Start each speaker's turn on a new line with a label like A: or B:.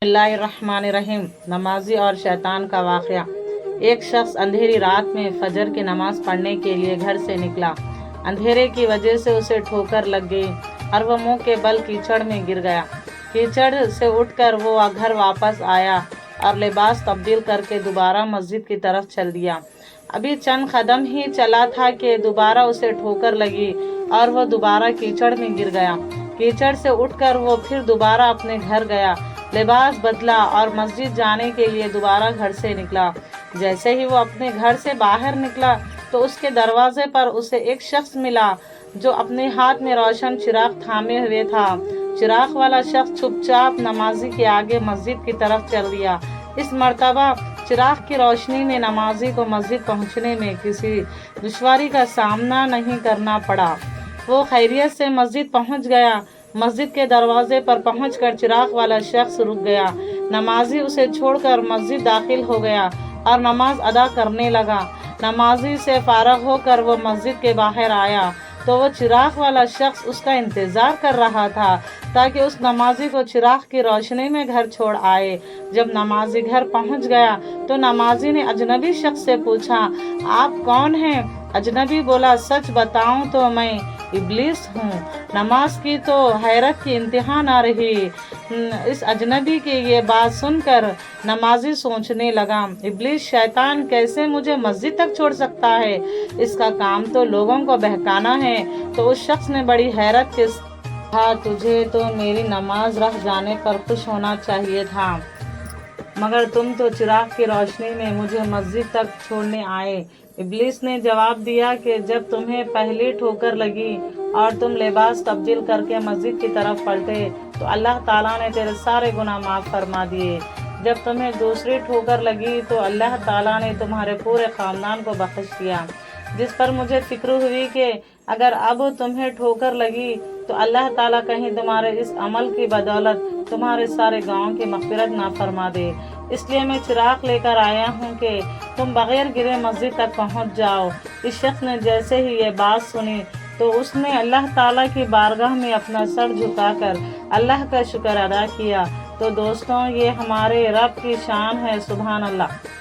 A: بسم اللہ الرحمن الرحیم۔ نمازی اور شیطان کا واقعہ۔ ایک شخص اندھیری رات میں فجر کی نماز پڑھنے کے لیے گھر سے نکلا۔ اندھیرے کی وجہ سے اسے ٹھوکر لگ گئی اور وہ منہ کے بل کیچڑ میں گر گیا۔ کیچڑ سے اٹھ کر وہ گھر واپس آیا اور لباس تبدیل کر کے دوبارہ مسجد کی طرف چل دیا۔ ابھی چند قدم ہی چلا تھا کہ دوبارہ اسے ٹھوکر لگی اور وہ دوبارہ کیچڑ میں گر گیا۔ کیچڑ سے اٹھ کر وہ پھر دوبارہ اپنے گھر گیا، لباس بدلا اور مسجد جانے کے لیے دوبارہ گھر سے نکلا۔ جیسے ہی وہ اپنے گھر سے باہر نکلا تو اس کے دروازے پر اسے ایک شخص ملا جو اپنے ہاتھ میں روشن چراغ تھامے ہوئے تھا۔ چراغ والا شخص چپ چاپ نمازی کے آگے مسجد کی طرف چل دیا۔ اس مرتبہ چراغ کی روشنی میں نمازی کو مسجد پہنچنے میں کسی دشواری کا سامنا نہیں کرنا پڑا۔ وہ خیریت سے مسجد پہنچ گیا۔ مسجد کے دروازے پر پہنچ کر چراغ والا شخص رک گیا۔ نمازی اسے چھوڑ کر مسجد داخل ہو گیا اور نماز ادا کرنے لگا۔ نمازی سے فارغ ہو کر وہ مسجد کے باہر آیا تو وہ چراغ والا شخص اس کا انتظار کر رہا تھا تاکہ اس نمازی کو چراغ کی روشنی میں گھر چھوڑ آئے۔ جب نمازی گھر پہنچ گیا تو نمازی نے اجنبی شخص سے پوچھا، آپ کون ہیں؟ اجنبی بولا، سچ بتاؤں تو میں ابلیس ہوں۔ نماز کی تو حیرت کی انتہا نہ رہی۔ اس اجنبی کی یہ بات سن کر نمازی سوچنے لگا، ابلیس شیطان کیسے مجھے مسجد تک چھوڑ سکتا ہے؟ اس کا کام تو لوگوں کو بہکانا ہے۔ تو اس شخص نے بڑی حیرت کے ساتھ کہا، تجھے تو میری نماز رہ جانے پر خوش ہونا چاہیے تھا، مگر تم تو چراغ کی روشنی میں مجھے مسجد تک چھوڑنے آئے۔ ابلیس نے جواب دیا کہ جب تمہیں پہلی ٹھوکر لگی اور تم لباس تبدیل کر کے مسجد کی طرف پلٹے تو اللہ تعالیٰ نے تیرے سارے گناہ معاف فرما دیے۔ جب تمہیں دوسری ٹھوکر لگی تو اللہ تعالیٰ نے تمہارے پورے خاندان کو بخش دیا، جس پر مجھے فکر ہوئی کہ اگر اب تمہیں ٹھوکر لگی تو اللہ تعالیٰ کہیں تمہارے اس عمل کی بدولت تمہارے سارے گاؤں کی مغفرت نہ فرما دے۔ اس لیے میں چراغ لے کر آیا ہوں کہ تم بغیر گرے مسجد تک پہنچ جاؤ۔ اس شخص نے جیسے ہی یہ بات سنی تو اس نے اللہ تعالیٰ کی بارگاہ میں اپنا سر جھکا کر اللہ کا شکر ادا کیا۔ تو دوستوں، یہ ہمارے رب کی شان ہے، سبحان اللہ۔